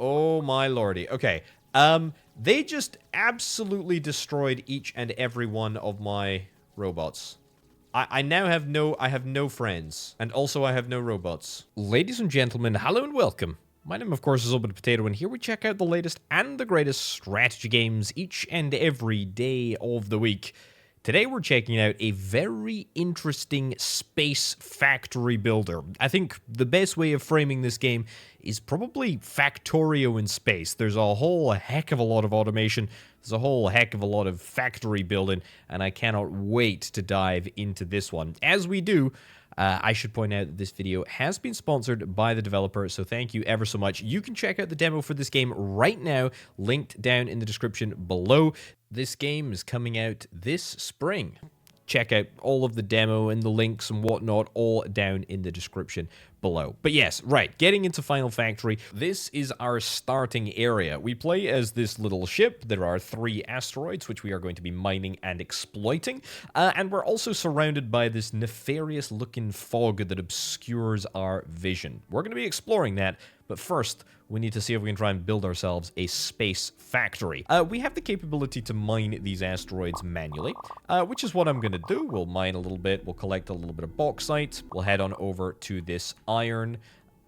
Oh my lordy. Okay. They just absolutely destroyed each and every one of my robots. I now have no friends. And also I have no robots. Ladies and gentlemen, hello and welcome. My name, of course, is Open Potato, and here we check out the latest and the greatest strategy games each and every day of the week. Today we're checking out a very interesting space factory builder. I think the best way of framing this game is probably Factorio in space. There's a whole heck of a lot of automation. There's a whole heck of a lot of factory building, and I cannot wait to dive into this one. As we do, I should point out that this video has been sponsored by the developer, so thank you ever so much. You can check out the demo for this game right now, linked down in the description below. This game is coming out this spring. Check out all of the demo and the links and whatnot all down in the description below. But yes, right, getting into Final Factory, this is our starting area. We play as this little ship. There are 3 asteroids, which we are going to be mining and exploiting. And we're also surrounded by this nefarious-looking fog that obscures our vision. We're going to be exploring that, but first, we need to see if we can try and build ourselves a space factory. We have the capability to mine these asteroids manually, which is what I'm going to do. We'll mine a little bit, we'll collect a little bit of bauxite, we'll head on over to this iron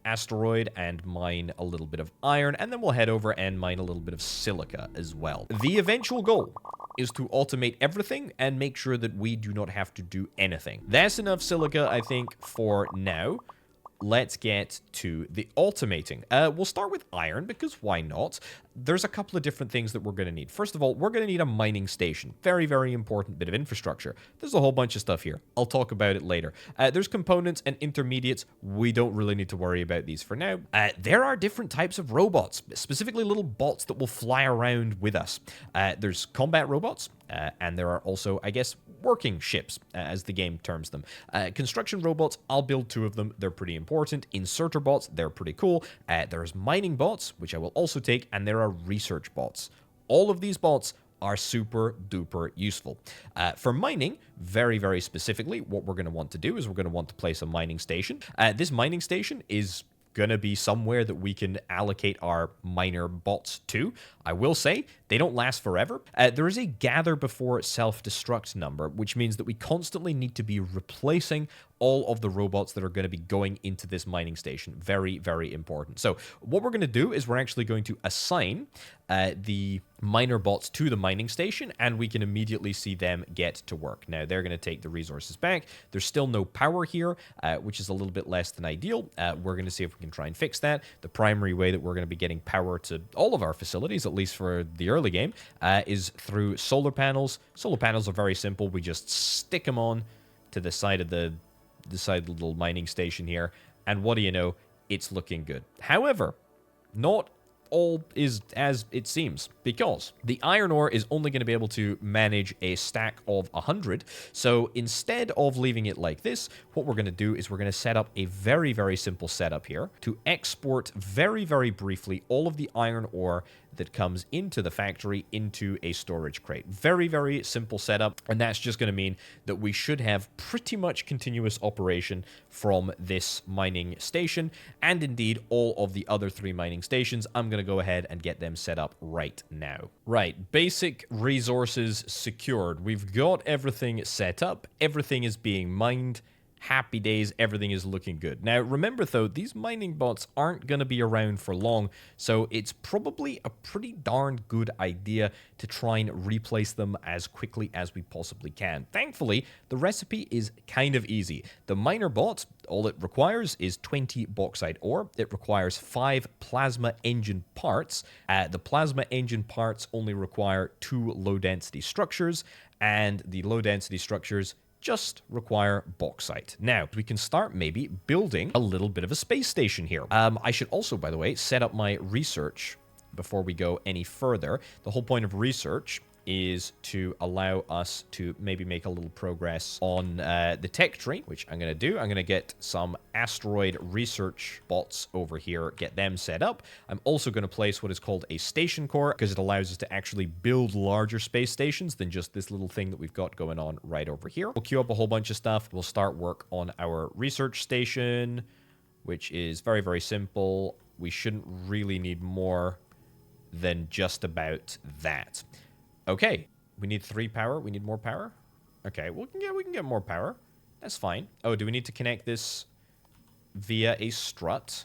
asteroid and mine a little bit of iron, and then we'll head over and mine a little bit of silica as well. The eventual goal is to automate everything and make sure that we do not have to do anything. That's enough silica, I think, for now. Let's get to the automating. We'll start with iron, because why not? There's a couple of different things that we're going to need. First of all, we're going to need a mining station. Very, very important bit of infrastructure. There's a whole bunch of stuff here. I'll talk about it later. There's components and intermediates. We don't really need to worry about these for now. There are different types of robots, specifically little bots that will fly around with us. There's combat robots, and there are also, I guess, working ships, as the game terms them. Construction robots, I'll build 2 of them. They're pretty important. Inserter bots, they're pretty cool. There's mining bots, which I will also take, and there are research bots. All of these bots are super duper useful. For mining, very, very specifically, what we're going to want to do is we're going to want to place a mining station. This mining station is gonna be somewhere that we can allocate our miner bots to. I will say, they don't last forever. There is a gather before self-destruct number, which means that we constantly need to be replacing all of the robots that are going to be going into this mining station. Very, very important. So what we're going to do is we're actually going to assign the miner bots to the mining station, and we can immediately see them get to work. Now, they're going to take the resources back. There's still no power here, which is a little bit less than ideal. We're going to see if we can try and fix that. The primary way that we're going to be getting power to all of our facilities, at least for the early game, is through solar panels. Solar panels are very simple. We just stick them on to the side of the little mining station here, and what do you know, it's looking good. However, not all is as it seems, because the iron ore is only going to be able to manage a stack of 100. So instead of leaving it like this, what we're going to do is we're going to set up a very, very simple setup here to export very, very briefly all of the iron ore that comes into the factory into a storage crate. Very, very simple setup, and that's just going to mean that we should have pretty much continuous operation from this mining station, and indeed all of the other 3 mining stations. I'm going to go ahead and get them set up right now. Right, basic resources secured. We've got everything set up. Everything is being mined. Happy days, everything is looking good. Now, remember though, these mining bots aren't going to be around for long, so it's probably a pretty darn good idea to try and replace them as quickly as we possibly can. Thankfully, the recipe is kind of easy. The miner bot, all it requires is 20 bauxite ore. It requires 5 plasma engine parts. The plasma engine parts only require 2 low-density structures, and the low-density structures just require bauxite. Now, we can start maybe building a little bit of a space station here. I should also, by the way, set up my research before we go any further. The whole point of research is to allow us to maybe make a little progress on the tech tree, which I'm going to do. I'm going to get some asteroid research bots over here, get them set up. I'm also going to place what is called a station core, because it allows us to actually build larger space stations than just this little thing that we've got going on right over here. We'll queue up a whole bunch of stuff. We'll start work on our research station, which is very, very simple. we shouldn't really need more than just about that. Okay, we need 3 power. We need more power. Okay, we can get more power. That's fine. Oh, do we need to connect this via a strut?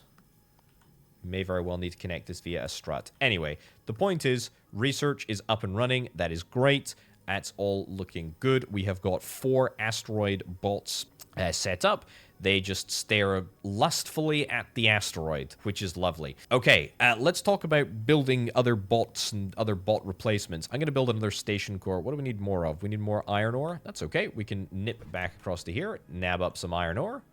May very well need to connect this via a strut. Anyway, the point is, research is up and running. That is great. That's all looking good. We have got 4 asteroid bots set up. They just stare lustfully at the asteroid, which is lovely. Okay, let's talk about building other bots and other bot replacements. I'm going to build another station core. What do we need more of? We need more iron ore. That's okay. We can nip back across to here, nab up some iron ore.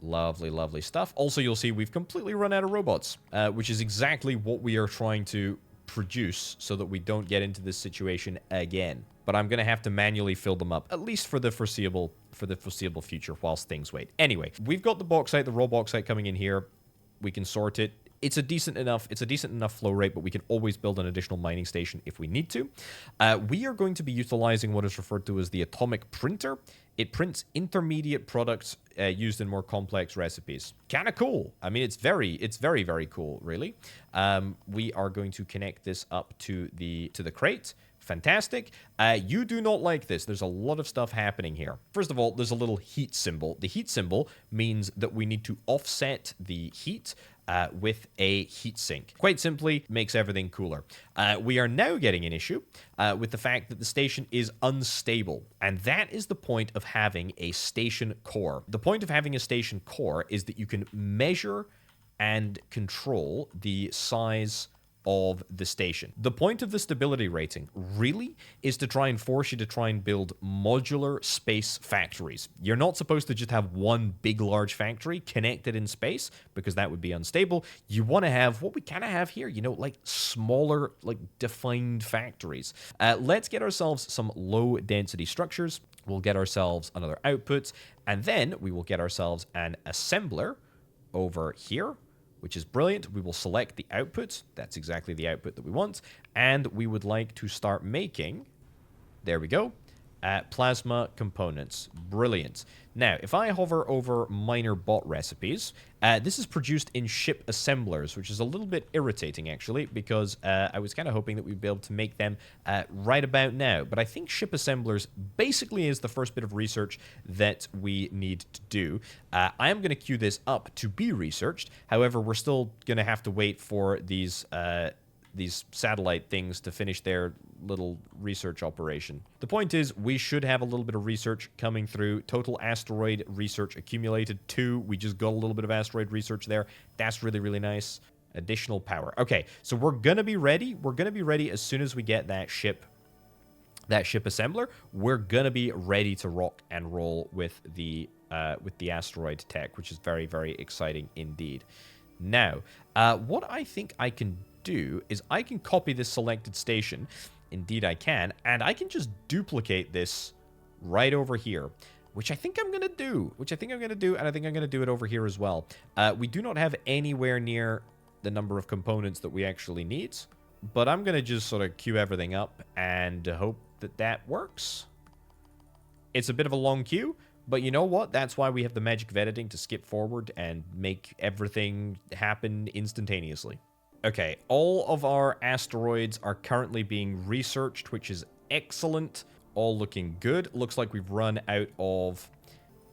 Lovely, lovely stuff. Also, you'll see we've completely run out of robots, which is exactly what we are trying to produce so that we don't get into this situation again. But I'm going to have to manually fill them up, at least for the foreseeable future, whilst things wait. Anyway, we've got the bauxite, the raw bauxite coming in here. We can sort it. It's a decent enough flow rate, but we can always build an additional mining station if we need to. We are going to be utilizing what is referred to as the atomic printer. It prints intermediate products used in more complex recipes. Kind of cool. I mean, it's very, very cool, really. We are going to connect this up to the crate. Fantastic. You do not like this. There's a lot of stuff happening here. First of all, there's a little heat symbol. The heat symbol means that we need to offset the heat with a heatsink. Quite simply, makes everything cooler. We are now getting an issue with the fact that the station is unstable, and that is the point of having a station core. The point of having a station core is that you can measure and control the size of the station. The point of the stability rating really is to try and force you to try and build modular space factories. You're not supposed to just have one big large factory connected in space, because that would be unstable. You want to have what we kind of have here, you know, like smaller, like defined factories. Let's get ourselves some low density structures. We'll get ourselves another output, and then we will get ourselves an assembler over here, which is brilliant. We will select the output. That's exactly the output that we want. And we would like to start making, there we go, plasma components. Brilliant. Now, if I hover over minor bot recipes, this is produced in ship assemblers, which is a little bit irritating, actually, because I was kind of hoping that we'd be able to make them right about now. But I think ship assemblers basically is the first bit of research that we need to do. I am going to queue this up to be researched. However, we're still going to have to wait for these satellite things to finish their little research operation. The point is, we should have a little bit of research coming through. Total asteroid research accumulated 2. We just got a little bit of asteroid research there. That's really, really nice. Additional power. Okay, so we're gonna be ready. We're gonna be ready as soon as we get that ship assembler. We're gonna be ready to rock and roll with the asteroid tech, which is very, very exciting indeed. Now, what I think I can do is I can copy this selected station. Indeed I can, and I can just duplicate this right over here, which I think I'm going to do, and I think I'm going to do it over here as well. We do not have anywhere near the number of components that we actually need, but I'm going to just sort of queue everything up and hope that that works. It's a bit of a long queue, but you know what? That's why we have the magic of editing to skip forward and make everything happen instantaneously. Okay, all of our asteroids are currently being researched, which is excellent. All looking good. Looks like we've run out of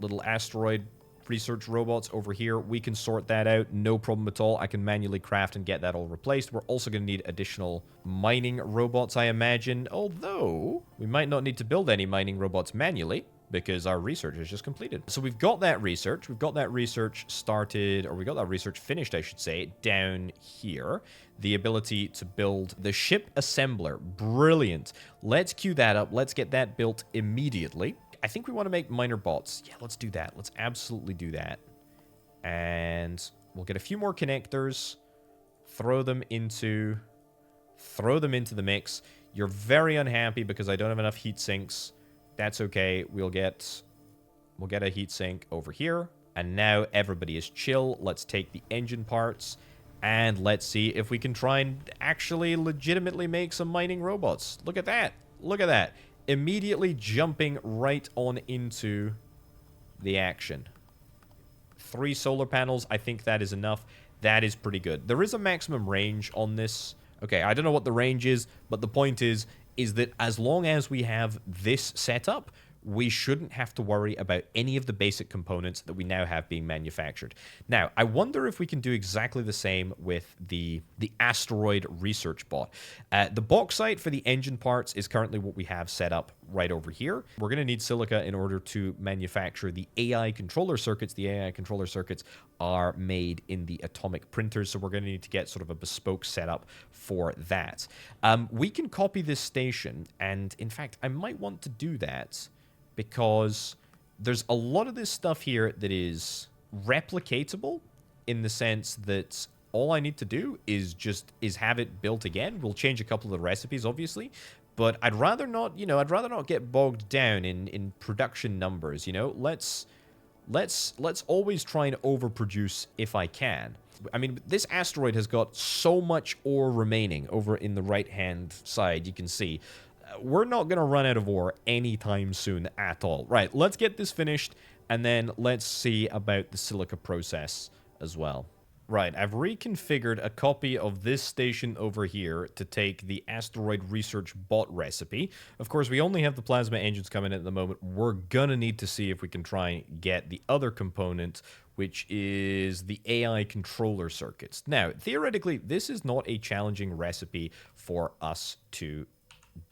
little asteroid research robots over here. We can sort that out, no problem at all. I can manually craft and get that all replaced. We're also going to need additional mining robots, I imagine, although we might not need to build any mining robots manually, because our research is just completed. So we've got that research. We've got that research started, or we got that research finished, I should say, down here. The ability to build the ship assembler. Brilliant. Let's queue that up. Let's get that built immediately. I think we want to make minor bots. Yeah, let's do that. Let's absolutely do that. And we'll get a few more connectors. Throw them into the mix. You're very unhappy because I don't have enough heat sinks. That's okay. We'll get a heatsink over here. And now everybody is chill. Let's take the engine parts and let's see if we can try and actually legitimately make some mining robots. Look at that. Look at that. Immediately jumping right on into the action. 3 solar panels. I think that is enough. That is pretty good. There is a maximum range on this. Okay, I don't know what the range is, but the point is that as long as we have this setup, we shouldn't have to worry about any of the basic components that we now have being manufactured. Now, I wonder if we can do exactly the same with the asteroid research bot. The bauxite for the engine parts is currently what we have set up right over here. We're going to need silica in order to manufacture the AI controller circuits. The AI controller circuits are made in the atomic printers, so we're going to need to get sort of a bespoke setup for that. We can copy this station, and in fact, I might want to do that because there's a lot of this stuff here that is replicatable in the sense that all I need to do is have it built again. We'll change a couple of the recipes, obviously, but I'd rather not, I'd rather not get bogged down in production numbers, Let's always try and overproduce if I can. I mean, this asteroid has got so much ore remaining over in the right-hand side, you can see. We're not going to run out of ore anytime soon at all. Right, let's get this finished, and then let's see about the silica process as well. Right, I've reconfigured a copy of this station over here to take the asteroid research bot recipe. Of course, we only have the plasma engines coming in at the moment. We're going to need to see if we can try and get the other component, which is the AI controller circuits. Now, theoretically, this is not a challenging recipe for us to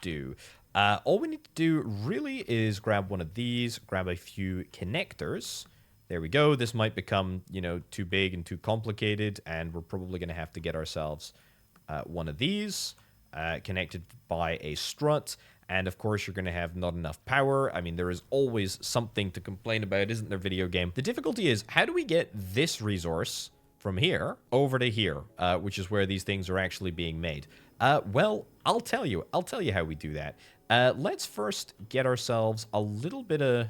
do. All we need to do really is grab one of these, grab a few connectors. There we go. This might become, too big and too complicated, and we're probably going to have to get ourselves one of these connected by a strut. And of course, you're going to have not enough power. I mean, there is always something to complain about, isn't there, video game? The difficulty is, how do we get this resource from here over to here, which is where these things are actually being made? Well, I'll tell you how we do that. Let's first get ourselves a little bit of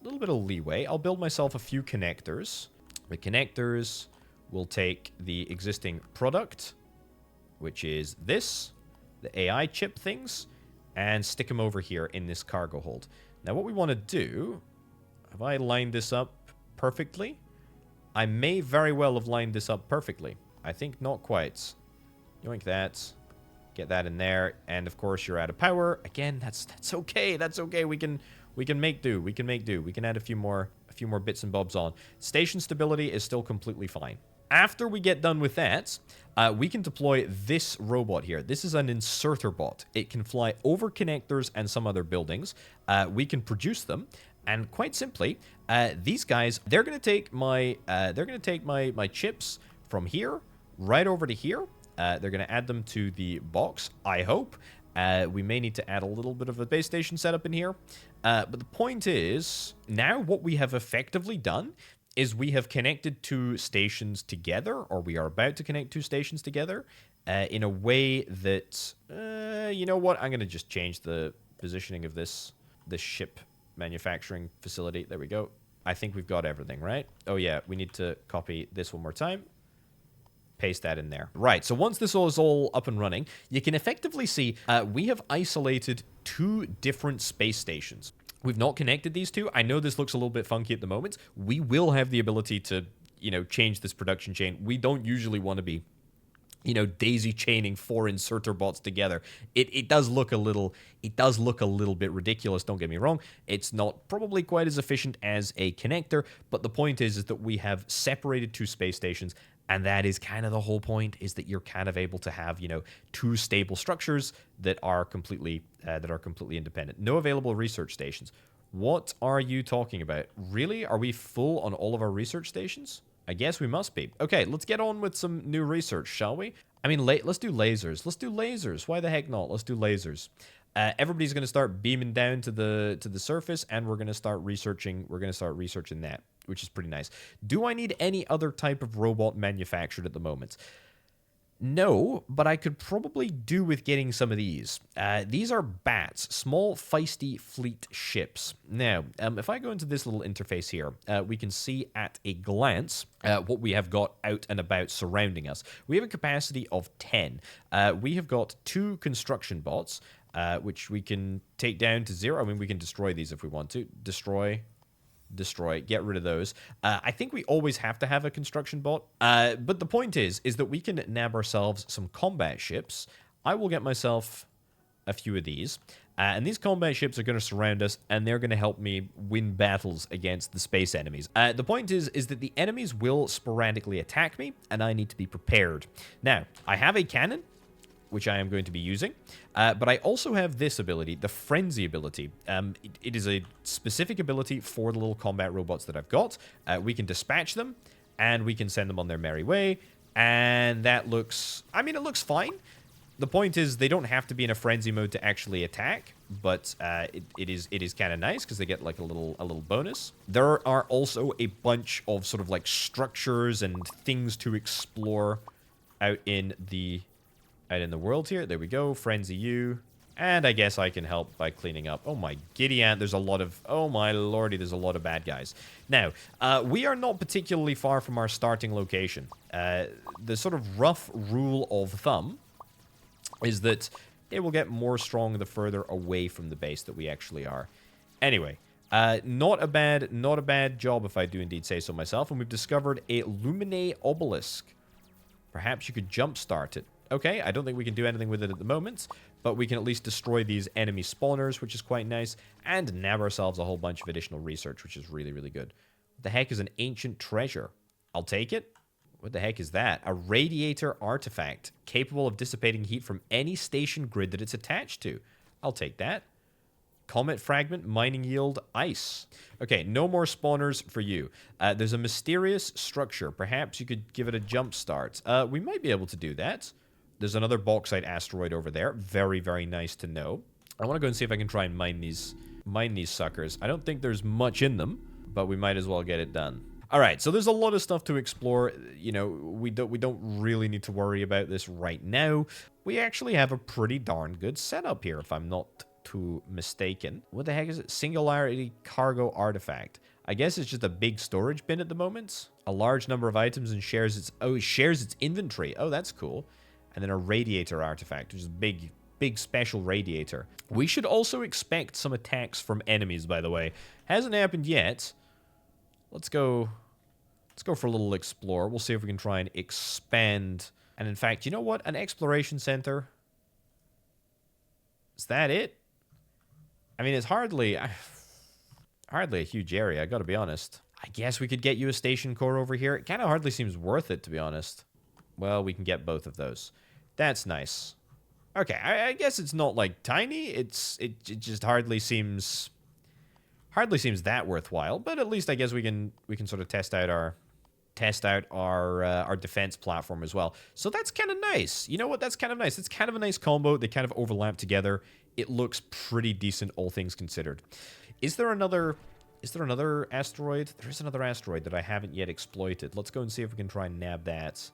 leeway. I'll build myself a few connectors. The connectors will take the existing product, which is this, the AI chip things, and stick them over here in this cargo hold. Now, what we want to do, have I lined this up perfectly? I may very well have lined this up perfectly. I think not quite. Yoink that. Get that in there, and of course you're out of power. Again, that's okay. That's okay. We can make do. We can add a few more bits and bobs on. Station stability is still completely fine. After we get done with that, we can deploy this robot here. This is an inserter bot. It can fly over connectors and some other buildings. We can produce them, and quite simply, these guys, they're going to take my chips from here right over to here. They're going to add them to the box, I hope. We may need to add a little bit of a base station setup in here. But the point is, now what we have effectively done is we have connected two stations together, or we are about to connect two stations together, in a way that, you know what, I'm going to just change the positioning of this ship manufacturing facility. There we go. I think we've got everything, right? Oh yeah, we need to copy this one more time. Paste that in there. Right, so once this is all up and running, you can effectively see we have isolated two different space stations. We've not connected these two. I know this looks a little bit funky at the moment. We will have the ability to, change this production chain. We don't usually want to be, daisy chaining four inserter bots together. It does look a little bit ridiculous, don't get me wrong. It's not probably quite as efficient as a connector, but the point is that we have separated two space stations. And that is kind of the whole point, is that you're kind of able to have, two stable structures that are completely independent. No available research stations. What are you talking about? Really? Are we full on all of our research stations? I guess we must be. Okay, let's get on with some new research, shall we? I mean, let's do lasers. Let's do lasers. Why the heck not? Let's do lasers. Everybody's going to start beaming down to the surface, and we're going to start researching. We're going to start researching that, which is pretty nice. Do I need any other type of robot manufactured at the moment? No, but I could probably do with getting some of these. These are bats, small, feisty fleet ships. Now, if I go into this little interface here, we can see at a glance what we have got out and about surrounding us. We have a capacity of 10. We have got 2 construction bots, which we can take down to 0. I mean, we can destroy these if we want to. Destroy. destroy, get rid of those. I think we always have to have a construction bot. But the point is that we can nab ourselves some combat ships. I will get myself a few of these. And these combat ships are going to surround us, and they're going to help me win battles against the space enemies. The point is that the enemies will sporadically attack me, and I need to be prepared. Now, I have a cannon, which I am going to be using, but I also have this ability, the Frenzy ability. It is a specific ability for the little combat robots that I've got. We can dispatch them, and we can send them on their merry way, and that looks... I mean, it looks fine. The point is, they don't have to be in a frenzy mode to actually attack, but it is kind of nice because they get like a little bonus. There are also a bunch of sort of like structures and things to explore out in the world here. There we go, frenzy you, and I guess I can help by cleaning up. Oh my giddy aunt, there's a lot of... Oh my lordy, there's a lot of bad guys. Now, we are not particularly far from our starting location. The sort of rough rule of thumb is that it will get more strong the further away from the base that we actually are. Anyway, not a bad job if I do indeed say so myself. And we've discovered a Lumine obelisk. Perhaps you could jumpstart it. Okay, I don't think we can do anything with it at the moment, but we can at least destroy these enemy spawners, which is quite nice, and nab ourselves a whole bunch of additional research, which is really, really good. What the heck is an ancient treasure? I'll take it. What the heck is that? A radiator artifact capable of dissipating heat from any station grid that it's attached to. I'll take that. Comet fragment, mining yield, ice. Okay, no more spawners for you. There's a mysterious structure. Perhaps you could give it a jump start. We might be able to do that. There's another bauxite asteroid over there. Very, very nice to know. I want to go and see if I can try and mine these suckers. I don't think there's much in them, but we might as well get it done. All right, so there's a lot of stuff to explore. You know, we don't really need to worry about this right now. We actually have a pretty darn good setup here, if I'm not too mistaken. What the heck is it? Singularity cargo artifact. I guess it's just a big storage bin at the moment. A large number of items and shares its inventory. Oh, that's cool. And then a radiator artifact, which is a big special radiator. We should also expect some attacks from enemies, by the way. Hasn't happened yet. Let's go for a little explore. We'll see if we can try and expand. And in fact, you know what? An exploration center. Is that it? I mean, it's hardly a huge area, I gotta be honest. I guess we could get you a station core over here. It kind of hardly seems worth it, to be honest. Well, we can get both of those. That's nice. Okay, I guess it's not like tiny. It just hardly seems that worthwhile, but at least I guess we can sort of test out our defense platform as well. So that's kind of nice. You know what? That's kind of nice. It's kind of a nice combo. They kind of overlap together. It looks pretty decent, all things considered. Is there another asteroid? There is another asteroid that I haven't yet exploited. Let's go and see if we can try and nab that.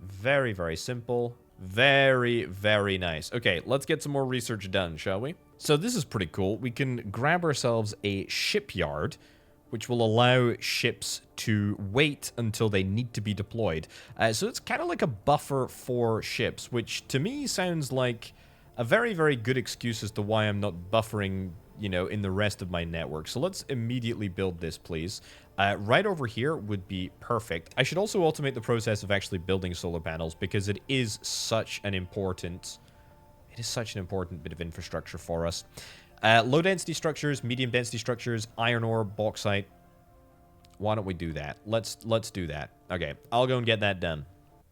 Very, very simple. Very, very nice. Okay, let's get some more research done, shall we? So this is pretty cool. We can grab ourselves a shipyard, which will allow ships to wait until they need to be deployed. So it's kind of like a buffer for ships, which to me sounds like a very, very good excuse as to why I'm not buffering, you know, in the rest of my network. So let's immediately build this, please. Right over here would be perfect. I should also automate the process of actually building solar panels because it is such an important bit of infrastructure for us. Low density structures, medium density structures, iron ore, bauxite. Why don't we do that? Let's do that. Okay, I'll go and get that done.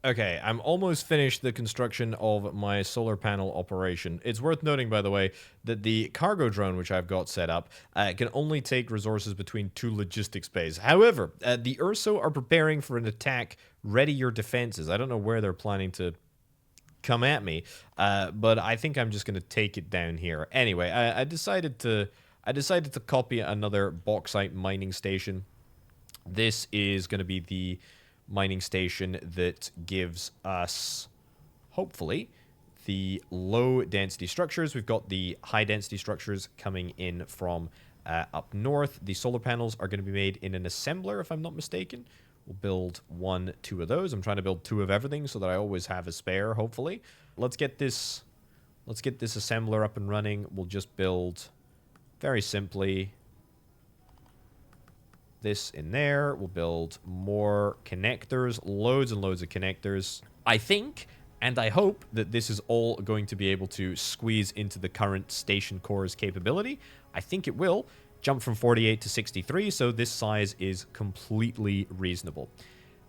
Okay, I'm almost finished the construction of my solar panel operation. It's worth noting, by the way, that the cargo drone, which I've got set up, can only take resources between 2 logistics bays. However, the URSO are preparing for an attack. Ready your defenses. I don't know where they're planning to come at me, but I think I'm just going to take it down here. Anyway, I decided to copy another bauxite mining station. This is going to be the mining station that gives us, hopefully, the low density structures. We've got the high density structures coming in from up north. The solar panels are going to be made in an assembler, if I'm not mistaken. We'll build 1, 2 of those. I'm trying to build 2 of everything so that I always have a spare, hopefully. Let's get this assembler up and running. We'll just build very simply this in there. We'll build more connectors, loads and loads of connectors. I think, and I hope, that this is all going to be able to squeeze into the current station core's capability. I think it will. Jump from 48 to 63, so this size is completely reasonable.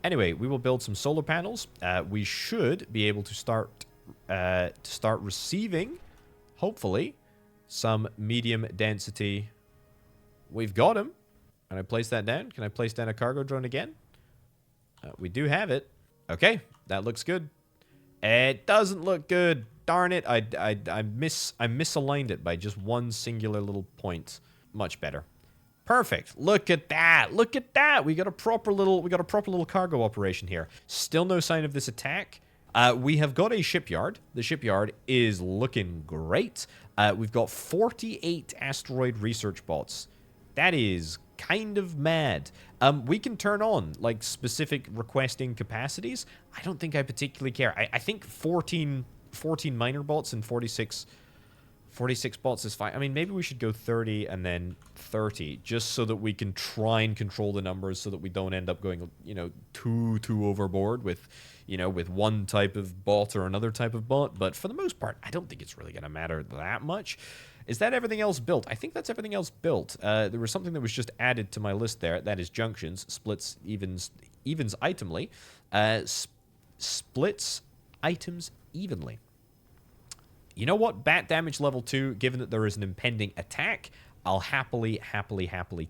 Anyway, we will build some solar panels. We should be able to start receiving, hopefully, some medium density. We've got them. Can I place that down? Can I place down a cargo drone again? We do have it. Okay, that looks good. It doesn't look good. Darn it! I misaligned it by just one singular little point. Much better. Perfect. Look at that. Look at that. We got a proper little cargo operation here. Still no sign of this attack. We have got a shipyard. The shipyard is looking great. We've got 48 asteroid research bots. That is kind of mad. We can turn on, like, specific requesting capacities. I don't think I particularly care. I think 14 minor bots and 46 bots is fine. I mean, maybe we should go 30 and then 30, just so that we can try and control the numbers so that we don't end up going, you know, too overboard with, you know, with one type of bot or another type of bot. But for the most part, I don't think it's really going to matter that much. Is that everything else built? I think that's everything else built. There was something that was just added to my list there. That is junctions, splits, evens itemly. Splits items evenly. You know what? Bat damage level 2, given that there is an impending attack, I'll happily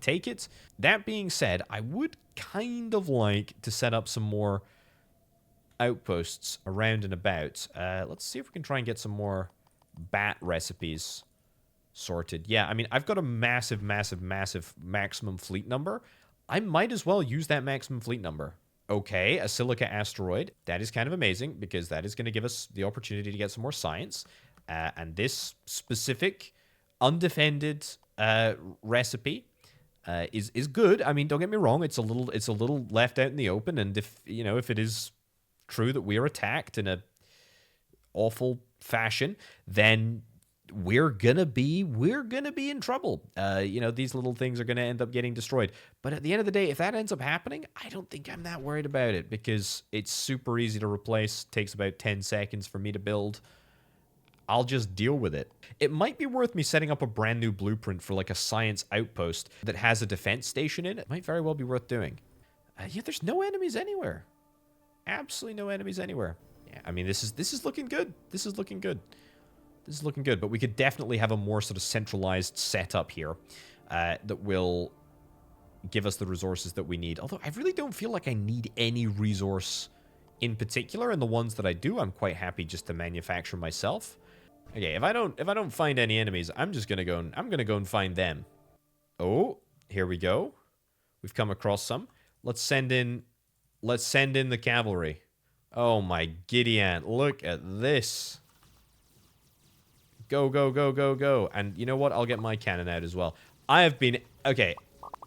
take it. That being said, I would kind of like to set up some more outposts around and about. Let's see if we can try and get some more bat recipes sorted. Yeah, I mean, I've got a massive maximum fleet number. I might as well use that maximum fleet number. Okay, a silica asteroid. That is kind of amazing, because that is going to give us the opportunity to get some more science. And this specific undefended recipe is good. I mean, don't get me wrong; it's a little left out in the open. And if it is true that we are attacked in a awful fashion, then we're gonna be in trouble. These little things are gonna end up getting destroyed. But at the end of the day, if that ends up happening, I don't think I'm that worried about it, because it's super easy to replace. Takes about 10 seconds for me to build. I'll just deal with it. It might be worth me setting up a brand new blueprint for, like, a science outpost that has a defense station in it. Might very well be worth doing. Yeah, there's no enemies anywhere. Absolutely no enemies anywhere. Yeah, I mean, this is looking good. This is looking good. This is looking good, but we could definitely have a more sort of centralized setup here that will give us the resources that we need. Although I really don't feel like I need any resource in particular, and the ones that I do, I'm quite happy just to manufacture myself. Okay, if I don't find any enemies, I'm gonna go and find them. Oh, here we go. We've come across some. Let's send in the cavalry. Oh my giddy aunt, look at this. Go, go, go, go, go. And you know what? I'll get my cannon out as well. I have been... Okay.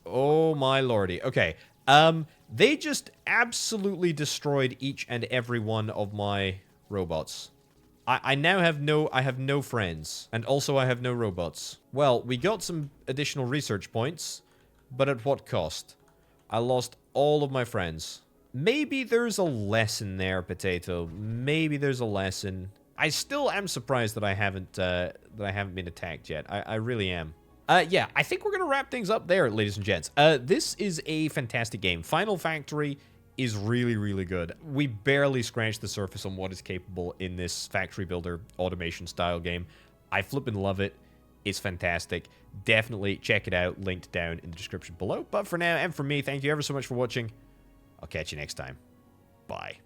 Oh my lordy. Okay. They just absolutely destroyed each and every one of my robots. I now have no friends. And also I have no robots. Well, we got some additional research points. But at what cost? I lost all of my friends. Maybe there's a lesson there, Potato. Maybe there's a lesson. I still am surprised that I haven't been attacked yet. I really am. Yeah, I think we're gonna wrap things up there, ladies and gents. This is a fantastic game. Final Factory is really good. We barely scratched the surface on what is capable in this factory builder automation style game. I flippin' love it. It's fantastic. Definitely check it out. Linked down in the description below. But for now, and for me, thank you ever so much for watching. I'll catch you next time. Bye.